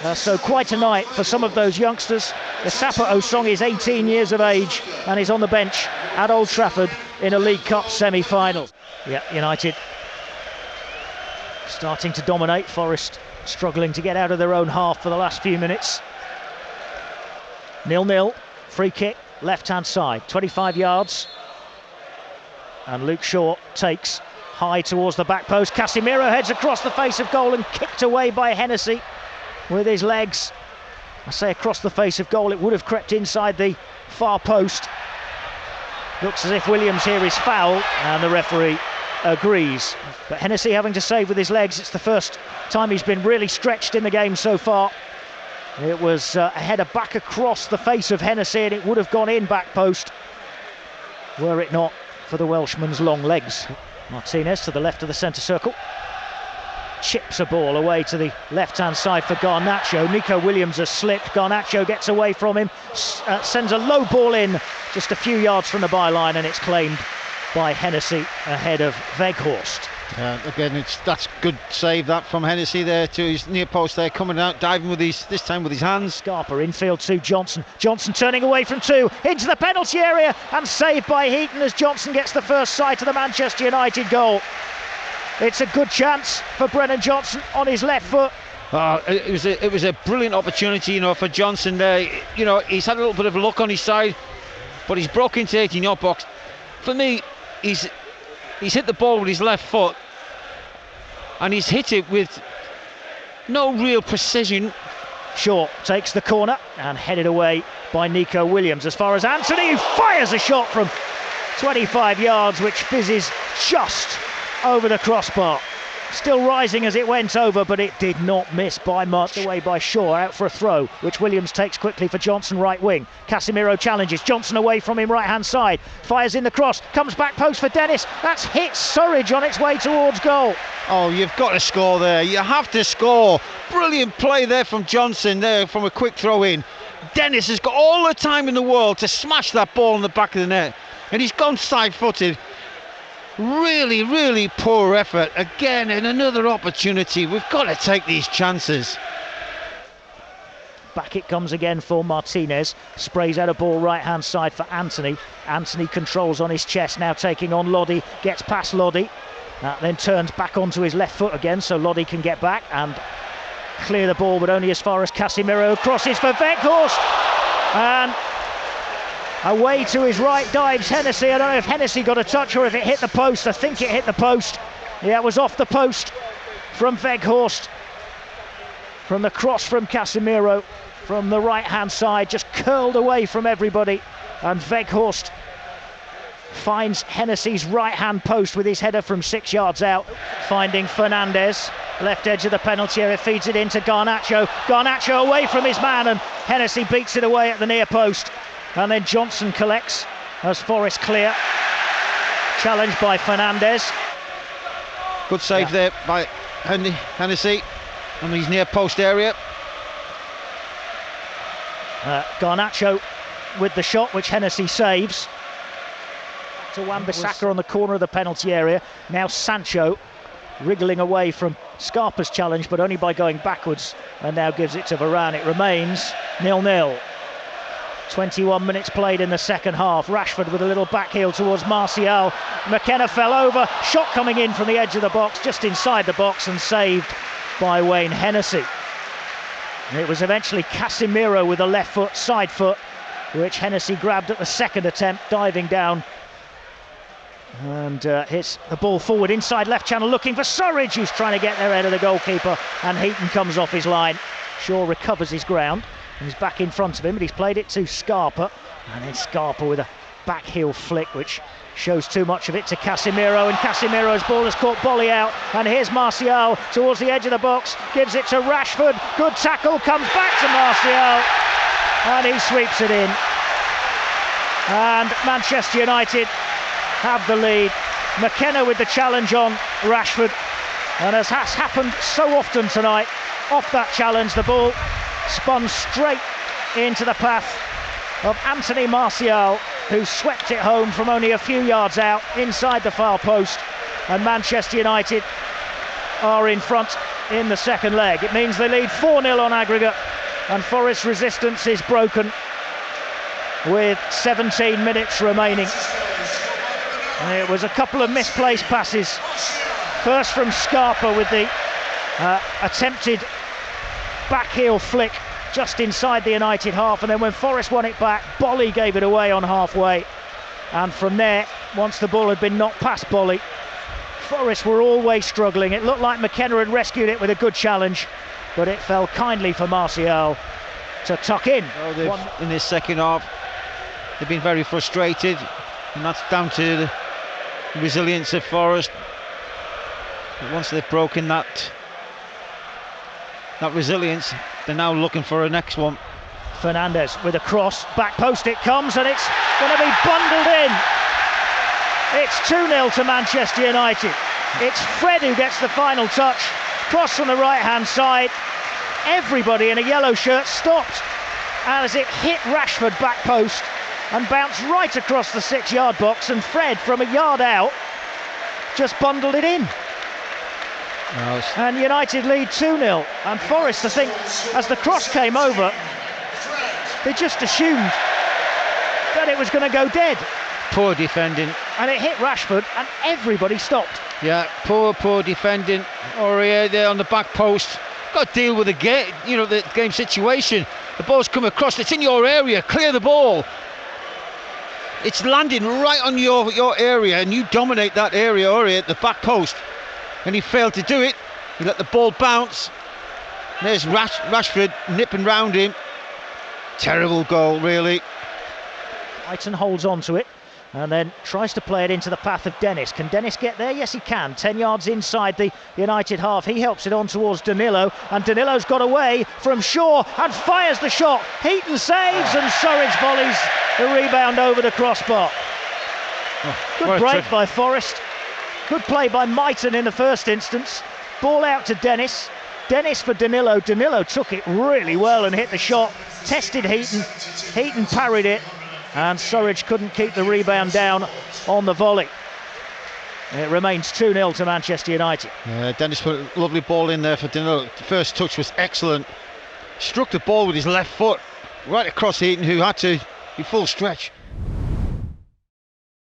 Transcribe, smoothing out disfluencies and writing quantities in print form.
So quite a night for some of those youngsters. Isapa Osong is 18 years of age and is on the bench at Old Trafford in a League Cup semi-final. Yeah, United starting to dominate. Forest struggling to get out of their own half for the last few minutes. 0-0, free kick, left-hand side, 25 yards. And Luke Shaw takes high towards the back post. Casemiro heads across the face of goal and kicked away by Hennessy with his legs. I say across the face of goal, it would have crept inside the far post. Looks as if Williams here is foul, and the referee agrees. But Hennessy having to save with his legs. It's the first time he's been really stretched in the game so far. It was a header back across the face of Hennessy, and it would have gone in back post were it not for the Welshman's long legs. Martinez to the left of the centre circle. Chips a ball away to the left-hand side for Garnacho. Nico Williams has slipped. Garnacho gets away from him, sends a low ball in just a few yards from the byline, and it's claimed by Hennessy ahead of Weghorst. Again, that's good save that from Hennessy there to his near post there, coming out, diving with this time with his hands. Scarpa infield to Johnson. Johnson turning away from two into the penalty area and saved by Heaton as Johnson gets the first sight of the Manchester United goal. It's a good chance for Brennan Johnson on his left foot. It was a brilliant opportunity, for Johnson there. He's had a little bit of luck on his side, but he's broke into 18-yard box. For me, he's hit the ball with his left foot, and he's hit it with no real precision. Shaw takes the corner and headed away by Nico Williams. As far as Anthony, who fires a shot from 25 yards, which fizzes just over the crossbar. Still rising as it went over, but it did not miss by much. Away by Shaw, out for a throw, which Williams takes quickly for Johnson, right wing. Casemiro challenges, Johnson away from him, right hand side, fires in the cross, comes back post for Dennis. That's hit Surridge on its way towards goal. Oh, you've got to score there, you have to score. Brilliant play there from Johnson there from a quick throw in. Dennis has got all the time in the world to smash that ball in the back of the net, and he's gone side-footed. Really, really poor effort. Again, in another opportunity. We've got to take these chances. Back it comes again for Martinez. Sprays out a ball right-hand side for Anthony. Anthony controls on his chest, now taking on Lodi. Gets past Lodi. Then turns back onto his left foot again, so Lodi can get back and clear the ball, but only as far as Casemiro. Crosses for Weghorst. And away to his right dives Hennessy. I don't know if Hennessy got a touch or if it hit the post. I think it hit the post. Yeah, it was off the post from Weghorst. From the cross from Casemiro from the right hand side, just curled away from everybody, and Weghorst finds Hennessy's right hand post with his header from 6 yards out, finding Fernandez, left edge of the penalty area, feeds it into Garnacho. Garnacho away from his man, and Hennessy beats it away at the near post. And then Johnson collects as Forest clear. Challenged by Fernandez. Good save there by Hennessy on his near post area. Garnacho with the shot, which Hennessy saves. To Wan-Bissaka on the corner of the penalty area. Now Sancho wriggling away from Scarpa's challenge, but only by going backwards, and now gives it to Varane. It remains 0-0. 21 minutes played in the second half. Rashford with a little back heel towards Martial. McKenna fell over. Shot coming in from the edge of the box, just inside the box, and saved by Wayne Hennessy. It was eventually Casemiro with a left foot, side foot, which Hennessy grabbed at the second attempt, diving down. And hits the ball forward inside left channel, looking for Surridge, who's trying to get there ahead of the goalkeeper, and Heaton comes off his line. Shaw recovers his ground. He's back in front of him, but he's played it to Scarpa, and then Scarpa with a back heel flick, which shows too much of it to Casemiro, and Casemiro's ball has caught Bolly out, and here's Martial towards the edge of the box, gives it to Rashford, good tackle, comes back to Martial, and he sweeps it in. And Manchester United have the lead. McKenna with the challenge on Rashford, and as has happened so often tonight, off that challenge the ball spun straight into the path of Anthony Martial, who swept it home from only a few yards out inside the far post, and Manchester United are in front in the second leg. It means they lead 4-0 on aggregate, and Forest's resistance is broken with 17 minutes remaining. It was a couple of misplaced passes. First from Scarpa with the attempted back heel flick just inside the United half, and then when Forest won it back, Bolly gave it away on halfway, and from there, once the ball had been knocked past Bolly, Forest were always struggling. It looked like McKenna had rescued it with a good challenge, but it fell kindly for Martial to tuck in. In this second half, they've been very frustrated, and that's down to the resilience of Forest. But once they've broken that resilience, they're now looking for a next one. Fernandez with a cross, back post it comes, and it's going to be bundled in. It's 2-0 to Manchester United. It's Fred who gets the final touch. Cross from the right hand side. Everybody in a yellow shirt stopped as it hit Rashford back post and bounced right across the 6-yard box, and Fred from a yard out just bundled it in. And United lead 2-0, and Forest, I think, as the cross came over, they just assumed that it was going to go dead. Poor defending. And it hit Rashford, and everybody stopped. Yeah, poor defending. Aurier there on the back post. Got to deal with the game situation. The ball's come across, it's in your area, clear the ball. It's landing right on your area, and you dominate that area, Aurier, at the back post. And he failed to do it. He let the ball bounce. There's Rashford nipping round him. Terrible goal, really. Brighton holds on to it and then tries to play it into the path of Dennis. Can Dennis get there? Yes, he can. 10 yards inside the United half. He helps it on towards Danilo, and Danilo's got away from Shaw and fires the shot. Heaton saves, and Surridge volleys the rebound over the crossbar. Good break by Forest. Good play by Mighton in the first instance. Ball out to Dennis. Dennis for Danilo. Danilo took it really well and hit the shot. Tested Heaton. Heaton parried it, and Surridge couldn't keep the rebound down on the volley. It remains 2-0 to Manchester United. Yeah, Dennis put a lovely ball in there for Danilo. The first touch was excellent. Struck the ball with his left foot right across Heaton, who had to be full stretch.